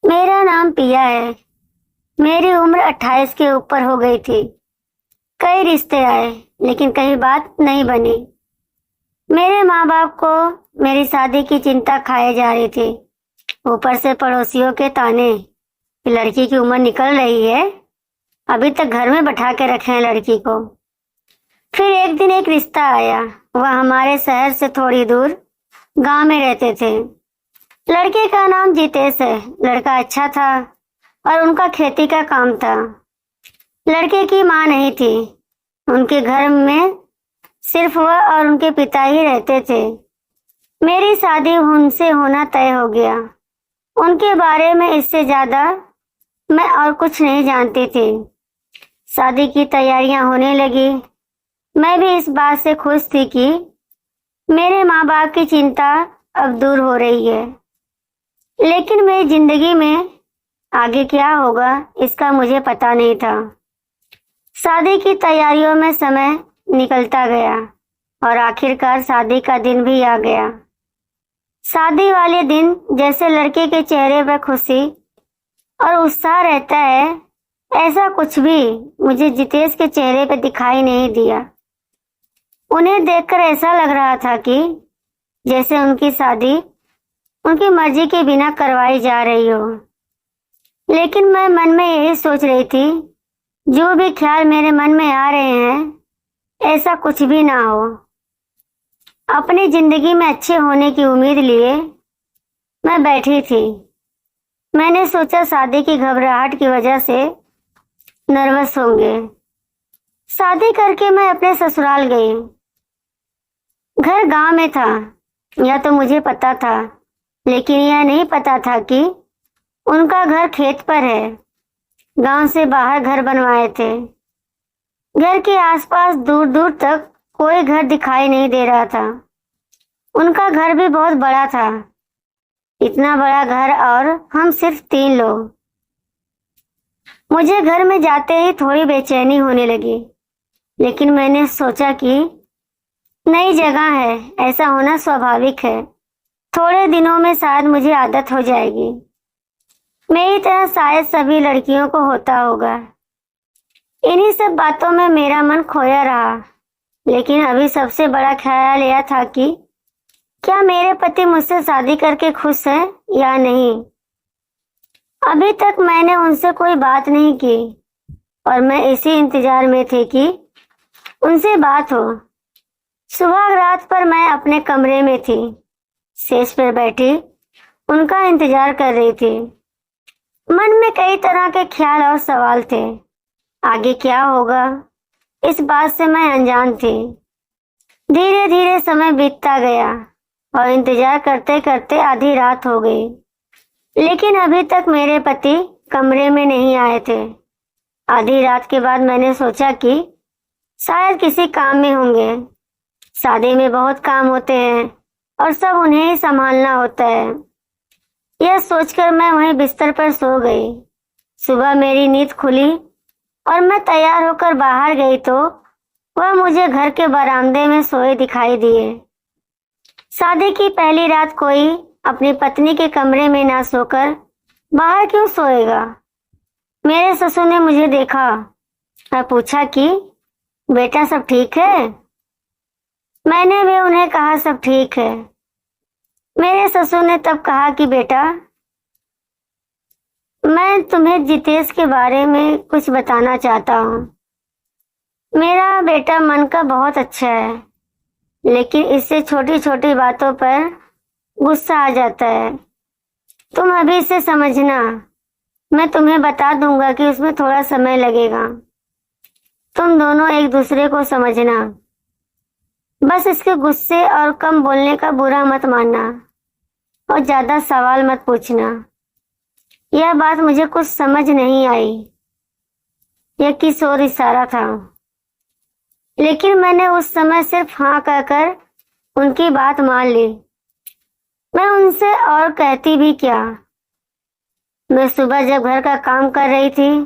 मेरा नाम पिया है। मेरी उम्र 28 के ऊपर हो गई थी। कई रिश्ते आए लेकिन कहीं बात नहीं बनी। मेरे माँ बाप को मेरी शादी की चिंता खाए जा रही थी। ऊपर से पड़ोसियों के ताने कि लड़की की उम्र निकल रही है, अभी तक घर में बैठा के रखे हैं लड़की को। फिर एक दिन एक रिश्ता आया। वह हमारे शहर से थोड़ी दूर गांव में रहते थे। लड़के का नाम जितेश है। लड़का अच्छा था और उनका खेती का काम था। लड़के की माँ नहीं थी। उनके घर में सिर्फ वह और उनके पिता ही रहते थे। मेरी शादी उनसे होना तय हो गया। उनके बारे में इससे ज्यादा मैं और कुछ नहीं जानती थी। शादी की तैयारियां होने लगी। मैं भी इस बात से खुश थी कि मेरे माँ बाप की चिंता अब दूर हो रही है। लेकिन मेरी जिंदगी में आगे क्या होगा इसका मुझे पता नहीं था। शादी की तैयारियों में समय निकलता गया और आखिरकार शादी का दिन भी आ गया। शादी वाले दिन जैसे लड़के के चेहरे पर खुशी और उत्साह रहता है, ऐसा कुछ भी मुझे जितेश के चेहरे पर दिखाई नहीं दिया। उन्हें देखकर ऐसा लग रहा था कि जैसे उनकी शादी उनकी मर्जी के बिना करवाई जा रही हो। लेकिन मैं मन में यही सोच रही थी, जो भी ख्याल मेरे मन में आ रहे हैं ऐसा कुछ भी ना हो। अपनी जिंदगी में अच्छे होने की उम्मीद लिए मैं बैठी थी। मैंने सोचा शादी की घबराहट की वजह से नर्वस होंगे। शादी करके मैं अपने ससुराल गई। घर गांव में था, यह तो मुझे पता था, लेकिन यह नहीं पता था कि उनका घर खेत पर है। गांव से बाहर घर बनवाए थे। घर के आसपास दूर दूर तक कोई घर दिखाई नहीं दे रहा था। उनका घर भी बहुत बड़ा था। इतना बड़ा घर और हम सिर्फ 3 लोग। मुझे घर में जाते ही थोड़ी बेचैनी होने लगी, लेकिन मैंने सोचा कि नई जगह है, ऐसा होना स्वाभाविक है। थोड़े दिनों में शायद मुझे आदत हो जाएगी। मेरी तरह शायद सभी लड़कियों को होता होगा। इन्हीं सब बातों में मेरा मन खोया रहा। लेकिन अभी सबसे बड़ा ख्याल यह था कि क्या मेरे पति मुझसे शादी करके खुश हैं या नहीं। अभी तक मैंने उनसे कोई बात नहीं की और मैं इसी इंतजार में थी कि उनसे बात हो। सुबह रात पर मैं अपने कमरे में थी, सेज पर बैठी उनका इंतजार कर रही थी। मन में कई तरह के ख्याल और सवाल थे। आगे क्या होगा इस बात से मैं अनजान थी। धीरे धीरे समय बीतता गया और इंतजार करते करते आधी रात हो गई, लेकिन अभी तक मेरे पति कमरे में नहीं आए थे। आधी रात के बाद मैंने सोचा कि शायद किसी काम में होंगे। शादी में बहुत काम होते हैं और सब उन्हें ही संभालना होता है। यह सोचकर मैं वहीं बिस्तर पर सो गई। सुबह मेरी नींद खुली और मैं तैयार होकर बाहर गई तो वह मुझे घर के बरामदे में सोए दिखाई दिए। शादी की पहली रात कोई अपनी पत्नी के कमरे में ना सोकर बाहर क्यों सोएगा। मेरे ससुर ने मुझे देखा और पूछा कि बेटा सब ठीक है। मैंने भी उन्हें कहा सब ठीक है। मेरे ससुर ने तब कहा कि बेटा, मैं तुम्हें जितेश के बारे में कुछ बताना चाहता हूँ। मेरा बेटा मन का बहुत अच्छा है, लेकिन इससे छोटी छोटी बातों पर गुस्सा आ जाता है। तुम अभी इसे समझना। मैं तुम्हें बता दूंगा कि उसमें थोड़ा समय लगेगा। तुम दोनों एक दूसरे को समझना। बस इसके गुस्से और कम बोलने का बुरा मत मानना और ज्यादा सवाल मत पूछना। यह बात मुझे कुछ समझ नहीं आई। यह किस और इशारा था, लेकिन मैंने उस समय सिर्फ हाँ कहकर उनकी बात मान ली। मैं उनसे और कहती भी क्या। मैं सुबह जब घर का काम कर रही थी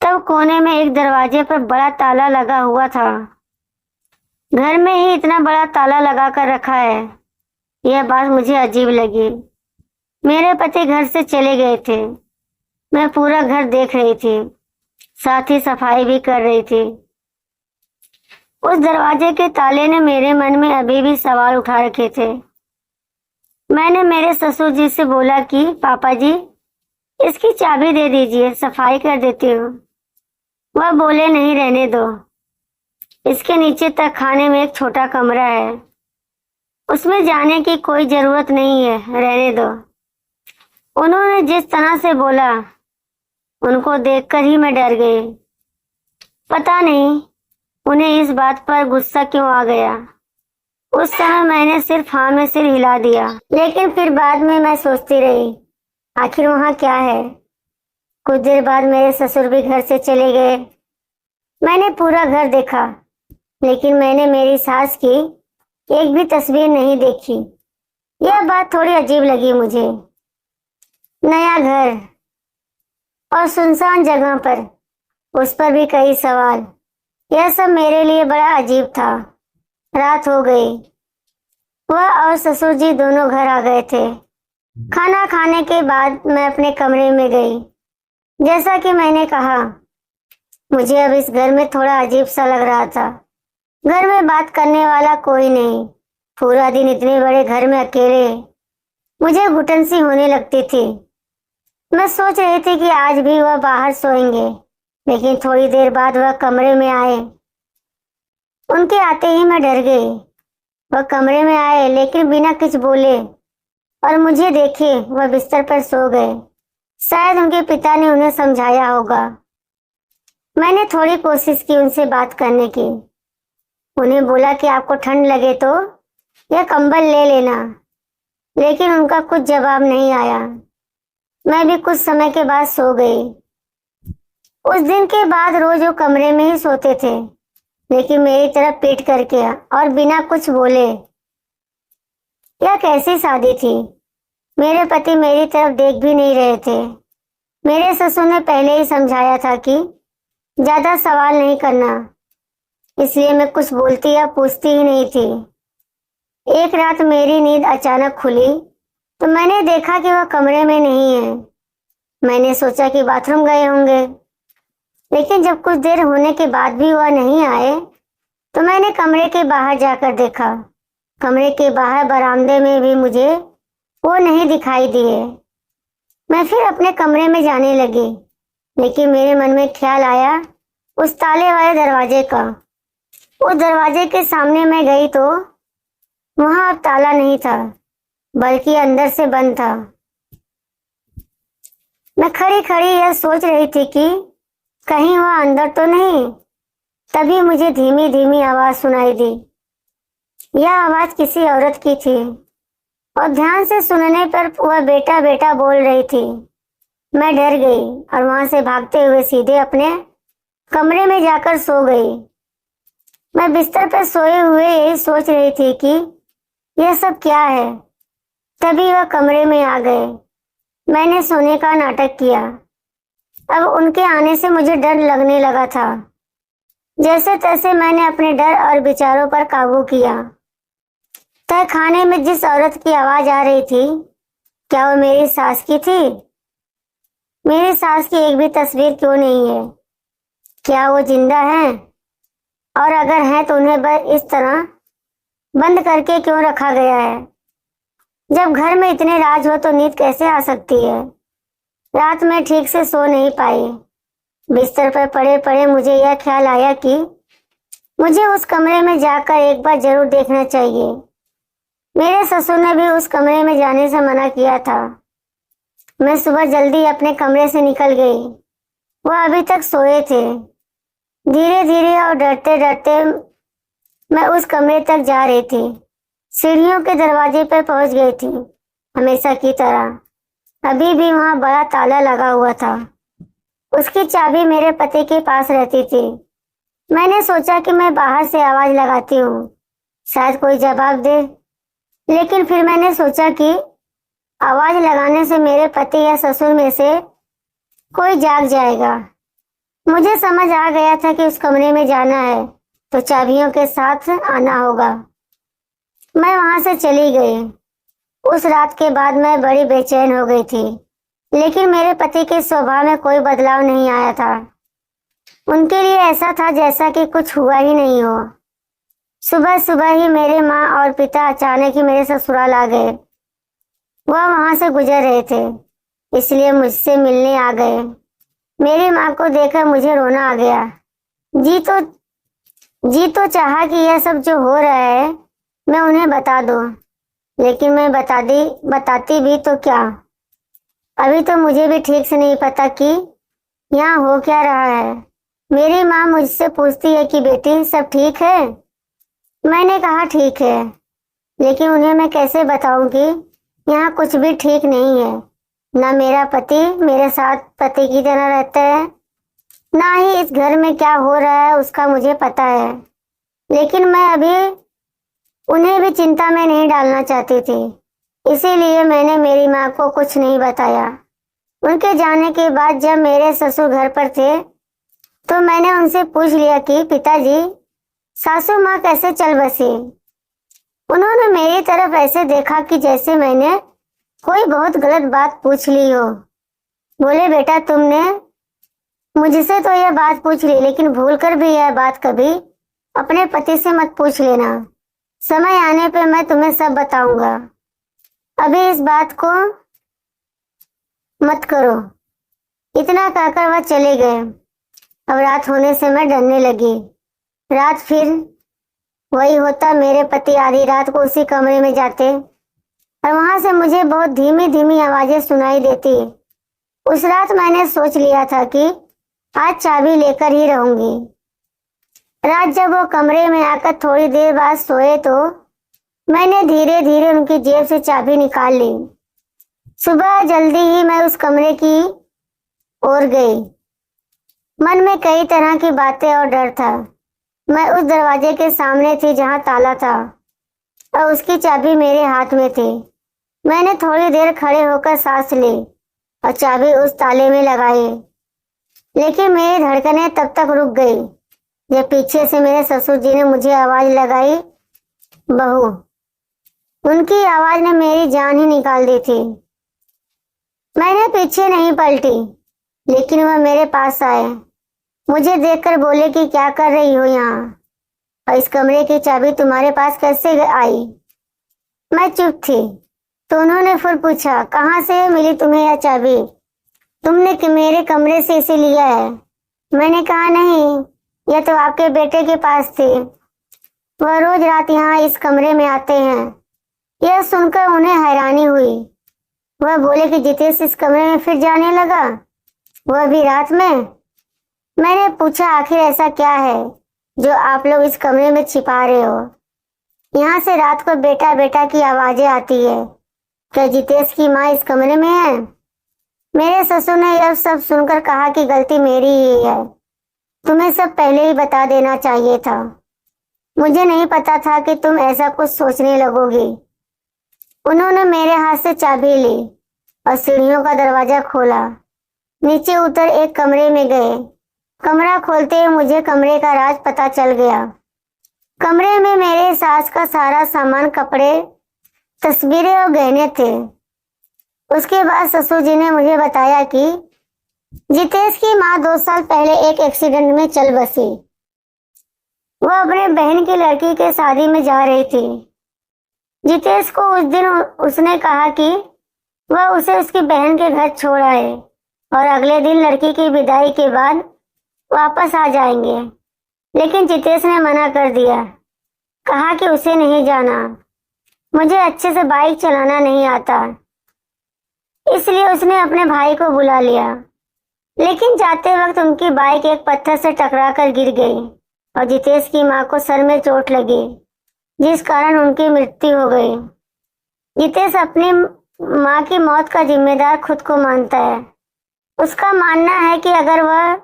तब कोने में एक दरवाजे पर बड़ा ताला लगा हुआ था। घर में ही इतना बड़ा ताला लगा कर रखा है, यह बात मुझे अजीब लगी। मेरे पति घर से चले गए थे। मैं पूरा घर देख रही थी, साथ ही सफाई भी कर रही थी। उस दरवाजे के ताले ने मेरे मन में अभी भी सवाल उठा रखे थे। मैंने मेरे ससुर जी से बोला कि पापा जी, इसकी चाबी दे दीजिए, सफाई कर देती हूँ। वह बोले नहीं, रहने दो, इसके नीचे तक खाने में एक छोटा कमरा है, उसमें जाने की कोई जरूरत नहीं है, रहने दो। उन्होंने जिस तरह से बोला, उनको देखकर ही मैं डर गई। पता नहीं उन्हें इस बात पर गुस्सा क्यों आ गया। उस समय मैंने सिर्फ हाँ में सिर हिला दिया, लेकिन फिर बाद में मैं सोचती रही, आखिर वहां क्या है। कुछ देर बाद मेरे ससुर भी घर से चले गए। मैंने पूरा घर देखा, लेकिन मैंने मेरी सास की एक भी तस्वीर नहीं देखी। यह बात थोड़ी अजीब लगी मुझे। नया घर और सुनसान जगह पर, उस पर भी कई सवाल। यह सब मेरे लिए बड़ा अजीब था। रात हो गई। वह और ससुर जी दोनों घर आ गए थे। खाना खाने के बाद मैं अपने कमरे में गई। जैसा कि मैंने कहा, मुझे अब इस घर में थोड़ा अजीब सा लग रहा था। घर में बात करने वाला कोई नहीं। पूरा दिन इतने बड़े घर में अकेले, मुझे घुटन सी होने लगती थी। मैं सोच रही थी कि आज भी वह बाहर सोएंगे, लेकिन थोड़ी देर बाद वह कमरे में आए। उनके आते ही मैं डर गई। वह कमरे में आए, लेकिन बिना कुछ बोले, और मुझे देखे वह बिस्तर पर सो गए। शायद उनके पिता ने उन्हें समझाया होगा। मैंने थोड़ी कोशिश की उनसे बात करने की। उन्हें बोला कि आपको ठंड लगे तो यह कंबल ले लेना, लेकिन उनका कुछ जवाब नहीं आया। मैं भी कुछ समय के बाद सो गई। उस दिन के बाद रोज वो कमरे में ही सोते थे, लेकिन मेरी तरफ पीट करके और बिना कुछ बोले। यह कैसी शादी थी। मेरे पति मेरी तरफ देख भी नहीं रहे थे। मेरे ससुर ने पहले ही समझाया था कि ज्यादा सवाल नहीं करना, इसलिए मैं कुछ बोलती या पूछती ही नहीं थी। एक रात मेरी नींद अचानक खुली तो मैंने देखा कि वह कमरे में नहीं है। मैंने सोचा कि बाथरूम गए होंगे, लेकिन जब कुछ देर होने के बाद भी वह नहीं आए तो मैंने कमरे के बाहर जाकर देखा। कमरे के बाहर बरामदे में भी मुझे वो नहीं दिखाई दिए। मैं फिर अपने कमरे में जाने लगी, लेकिन मेरे मन में ख्याल आया उस ताले वाले दरवाजे का। उस दरवाजे के सामने मैं गई तो वहां अब ताला नहीं था, बल्कि अंदर से बंद था। मैं खड़ी खड़ी यह सोच रही थी कि कहीं वह अंदर तो नहीं। तभी मुझे धीमी धीमी आवाज सुनाई दी। यह आवाज किसी औरत की थी, और ध्यान से सुनने पर वह बेटा बेटा बोल रही थी। मैं डर गई और वहां से भागते हुए सीधे अपने कमरे में जाकर सो गई। मैं बिस्तर पर सोए हुए यही सोच रही थी कि यह सब क्या है। तभी वह कमरे में आ गए। मैंने सोने का नाटक किया। अब उनके आने से मुझे डर लगने लगा था। जैसे तैसे मैंने अपने डर और विचारों पर काबू किया। तहखाने में जिस औरत की आवाज आ रही थी, क्या वो मेरी सास की थी? मेरी सास की एक भी तस्वीर क्यों नहीं है? क्या वो जिंदा है? और अगर है तो उन्हें इस तरह बंद करके क्यों रखा गया है? जब घर में इतने राज हो तो नींद कैसे आ सकती है? रात में ठीक से सो नहीं पाई। बिस्तर पर पड़े पड़े मुझे यह ख्याल आया कि मुझे उस कमरे में जाकर एक बार जरूर देखना चाहिए। मेरे ससुर ने भी उस कमरे में जाने से मना किया था। मैं सुबह जल्दी अपने कमरे से निकल गई। वह अभी तक सोए थे। धीरे धीरे और डरते डरते मैं उस कमरे तक जा रही थी। सीढ़ियों के दरवाजे पर पहुंच गई थी। हमेशा की तरह अभी भी वहां बड़ा ताला लगा हुआ था। उसकी चाबी मेरे पति के पास रहती थी। मैंने सोचा कि मैं बाहर से आवाज लगाती हूँ, शायद कोई जवाब दे। लेकिन फिर मैंने सोचा कि आवाज लगाने से मेरे पति या ससुर में से कोई जाग जाएगा। मुझे समझ आ गया था कि उस कमरे में जाना है तो चाबियों के साथ आना होगा। मैं वहां से चली गई। उस रात के बाद मैं बड़ी बेचैन हो गई थी। लेकिन मेरे पति के स्वभाव में कोई बदलाव नहीं आया था। उनके लिए ऐसा था जैसा कि कुछ हुआ ही नहीं हो। सुबह सुबह ही मेरे माँ और पिता अचानक ही मेरे ससुराल आ गए। वह वहां से गुजर रहे थे, इसलिए मुझसे मिलने आ गए। मेरी माँ को देखकर मुझे रोना आ गया। जी तो जी तो चाहा कि यह सब जो हो रहा है मैं उन्हें बता दूं, लेकिन मैं बताती भी तो क्या। अभी तो मुझे भी ठीक से नहीं पता कि यहाँ हो क्या रहा है। मेरी माँ मुझसे पूछती है कि बेटी सब ठीक है। मैंने कहा ठीक है, लेकिन उन्हें मैं कैसे बताऊं कि यहाँ कुछ भी ठीक नहीं है। ना मेरा पति मेरे साथ पति की तरह रहता है, ना ही इस घर में क्या हो रहा है उसका मुझे पता है। लेकिन मैं अभी उन्हें भी चिंता में नहीं डालना चाहती थी, इसीलिए मैंने मेरी माँ को कुछ नहीं बताया। उनके जाने के बाद जब मेरे ससुर घर पर थे तो मैंने उनसे पूछ लिया कि पिताजी, सासू माँ कैसे चल बसी। उन्होंने मेरी तरफ ऐसे देखा कि जैसे मैंने कोई बहुत गलत बात पूछ ली हो। बोले, बेटा तुमने मुझसे तो यह बात पूछ ली, लेकिन भूल कर भी यह बात कभी अपने पति से मत पूछ लेना। समय आने पे मैं तुम्हें सब बताऊंगा। अभी इस बात को मत करो। इतना कहकर वह चले गए। अब रात होने से मैं डरने लगी। रात फिर वही होता। मेरे पति आधी रात को उसी कमरे में जाते और वहां से मुझे बहुत धीमी धीमी आवाजें सुनाई देती। उस रात मैंने सोच लिया था कि आज चाबी लेकर ही रहूंगी। रात जब वो कमरे में आकर थोड़ी देर बाद सोए तो मैंने धीरे धीरे उनकी जेब से चाबी निकाल ली। सुबह जल्दी ही मैं उस कमरे की ओर गई। मन में कई तरह की बातें और डर था। मैं उस दरवाजे के सामने थी जहां ताला था और उसकी चाबी मेरे हाथ में थी। मैंने थोड़ी देर खड़े होकर सांस ली और चाबी उस ताले में लगाई, लेकिन मेरी धड़कनें तब तक रुक गई जब पीछे से मेरे ससुर जी ने मुझे आवाज लगाई, बहू। उनकी आवाज ने मेरी जान ही निकाल दी थी। मैंने पीछे नहीं पलटी, लेकिन वह मेरे पास आए। मुझे देखकर बोले कि क्या कर रही हो यहाँ, और इस कमरे की चाबी तुम्हारे पास कैसे आई। मैं चुप थी तो उन्होंने फिर पूछा, कहाँ से मिली तुम्हें यह चाबी? तुमने मेरे कमरे से इसे लिया है? मैंने कहा नहीं, यह तो आपके बेटे के पास थी। वह रोज रात यहाँ इस कमरे में आते हैं। यह सुनकर उन्हें हैरानी हुई। वह बोले कि जितेश इस कमरे में फिर जाने लगा, वह भी रात में। मैंने पूछा, आखिर ऐसा क्या है जो आप लोग इस कमरे में छिपा रहे हो? यहाँ से रात को बेटा बेटा की आवाजें आती है। क्या जितेश की माँ इस कमरे में है? मेरे ससुर ने यह सब सुनकर कहा कि गलती मेरी ही है, तुम्हें सब पहले ही बता देना चाहिए था। मुझे नहीं पता था कि तुम ऐसा कुछ सोचने लगोगी। उन्होंने मेरे हाथ से चाबी ली और सीढ़ियों का दरवाजा खोला। नीचे उतर एक कमरे में गए। कमरा खोलते ही मुझे कमरे का राज पता चल गया। कमरे में मेरे सास का सारा सामान, कपड़े, तस्वीरें और गहने थे। उसके बाद ससुर जी ने मुझे बताया कि जितेश की माँ 2 साल पहले एक एक्सीडेंट में चल बसी। वह अपने बहन की लड़की के शादी में जा रही थी। जितेश को उस दिन उसने कहा कि वह उसे उसकी बहन के घर छोड़ आए और अगले दिन लड़की की विदाई के बाद वापस आ जाएंगे। लेकिन जितेश ने मना कर दिया, कहा कि उसे नहीं जाना। मुझे अच्छे से बाइक चलाना नहीं आता, इसलिए उसने अपने भाई को बुला लिया। लेकिन जाते वक्त उनकी बाइक एक पत्थर से टकराकर गिर गई और जितेश की माँ को सर में चोट लगी, जिस कारण उनकी मृत्यु हो गई। जितेश अपनी माँ की मौत का जिम्मेदार खुद को मानता है। उसका मानना है कि अगर वह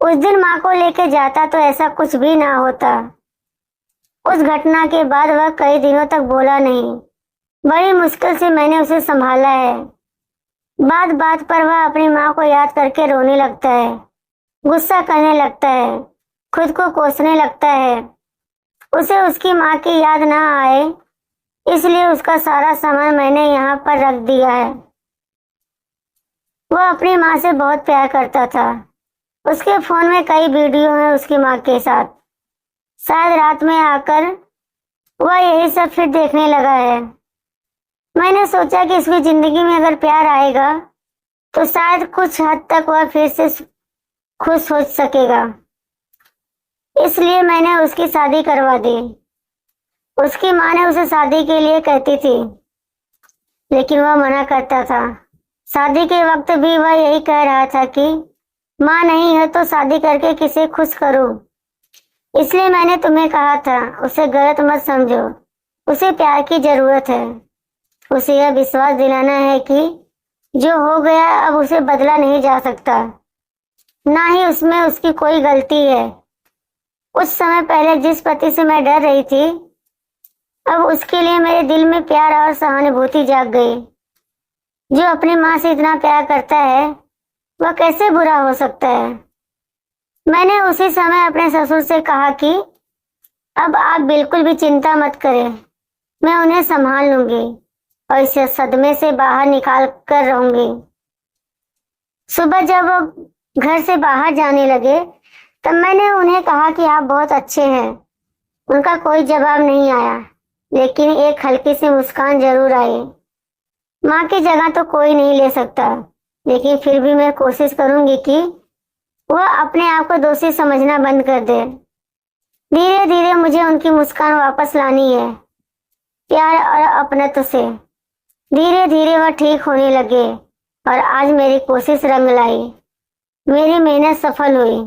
उस दिन माँ को लेकर जाता तो ऐसा कुछ भी ना होता। उस घटना के बाद वह कई दिनों तक बोला नहीं। बड़ी मुश्किल से मैंने उसे संभाला है। बात बात पर वह अपनी माँ को याद करके रोने लगता है, गुस्सा करने लगता है, खुद को कोसने लगता है। उसे उसकी माँ की याद ना आए, इसलिए उसका सारा सामान मैंने यहाँ पर रख दिया है। वो अपनी माँ से बहुत प्यार करता था। उसके फोन में कई वीडियो हैं उसकी माँ के साथ। शायद रात में आकर वह यही सब फिर देखने लगा है। मैंने सोचा कि इसकी जिंदगी में अगर प्यार आएगा तो शायद कुछ हद तक वह फिर से खुश हो सकेगा। इसलिए मैंने उसकी शादी करवा दी। उसकी माँ ने उसे शादी के लिए कहती थी, लेकिन वह मना करता था। शादी के वक्त भी वह यही कह रहा था कि माँ नहीं है तो शादी करके किसे खुश करूं। इसलिए मैंने तुम्हें कहा था उसे गलत मत समझो। उसे प्यार की जरूरत है। उसे यह विश्वास दिलाना है कि जो हो गया अब उसे बदला नहीं जा सकता, ना ही उसमें उसकी कोई गलती है। कुछ समय पहले जिस पति से मैं डर रही थी, अब उसके लिए मेरे दिल में प्यार और सहानुभूति जाग गई। जो अपनी माँ से इतना प्यार करता है वह कैसे बुरा हो सकता है। मैंने उसी समय अपने ससुर से कहा कि अब आप बिल्कुल भी चिंता मत करें, मैं उन्हें संभाल लूंगी और इस सदमे से बाहर निकाल कर रहूंगी। सुबह जब वो घर से बाहर जाने लगे तब मैंने उन्हें कहा कि आप बहुत अच्छे हैं। उनका कोई जवाब नहीं आया, लेकिन एक हल्की सी मुस्कान जरूर आई। माँ की जगह तो कोई नहीं ले सकता, लेकिन फिर भी मैं कोशिश करूंगी कि वह अपने आप को दोषी समझना बंद कर दे। धीरे धीरे मुझे उनकी मुस्कान वापस लानी है, प्यार और अपनत्व से। धीरे धीरे वह ठीक होने लगे और आज मेरी कोशिश रंग लाई। मेरी मेहनत सफल हुई।